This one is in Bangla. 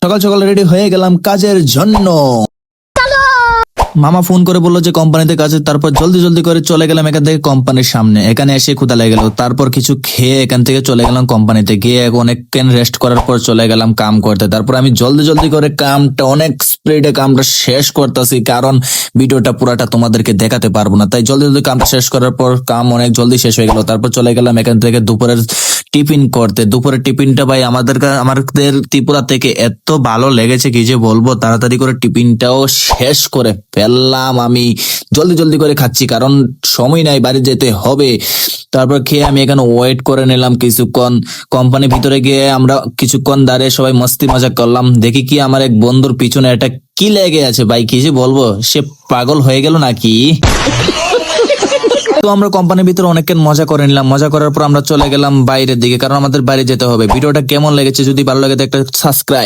সকাল সকাল রেডি হয়ে গেলাম কাজের জন্য। মামা ফোন করে বললো যে কোম্পানিতে কাজে, তারপর জলদি জলদি করে চলে গেলাম এখান থেকে কোম্পানির সামনে। এখানে এসে ক্ষুধা লেগে গেল, তারপর কিছু খেয়ে এখান থেকে চলে গেলাম কোম্পানিতে। গিয়ে অনেকক্ষণ রেস্ট করার পর চলে গেলাম কাম করতে। তারপর আমি জলদি জলদি করে কামটা অনেক স্পিডে কামটা শেষ করতেছি, কারণ ভিডিওটা পুরাটা তোমাদেরকে দেখাতে পারবো না। তাই জলদি জলদি কামটা শেষ করার পর কাম অনেক জলদি শেষ হয়ে গেল। তারপর চলে গেলাম এখান থেকে দুপুরের টিফিন করতে। দুপুরের টিফিনটা ভাই আমাদের ত্রিপুরা থেকে এত ভালো লেগেছে কি যে বলবো। তাড়াতাড়ি করে টিফিনটাও শেষ করে ফেললাম। আমি জলদি জলদি করে খাচ্ছি, কারণ সময় নাই, বাড়ি যেতে হবে। তারপর খেয়ে আমি এখানে ওয়েট করে নিলাম কিছুক্ষণ। কোম্পানির ভিতরে গিয়ে আমরা কিছুক্ষণ দাঁড়িয়ে সবাই মস্তি মজা করলাম। দেখি কি আমার এক বন্ধুর পিছনে একটা কি লেগে আছে ভাই, কি যে বলবো, সে পাগল হয়ে গেল নাকি। তো আমরা কোম্পানির ভিতরে অনেকক্ষণ মজা করে নিলাম। মজা করার পর আমরা চলে গেলাম বাইরের দিকে, কারণ আমাদের বাইরে যেতে হবে। ভিডিওটা কেমন লেগেছে, যদি ভালো লাগে তো একটা সাবস্ক্রাইব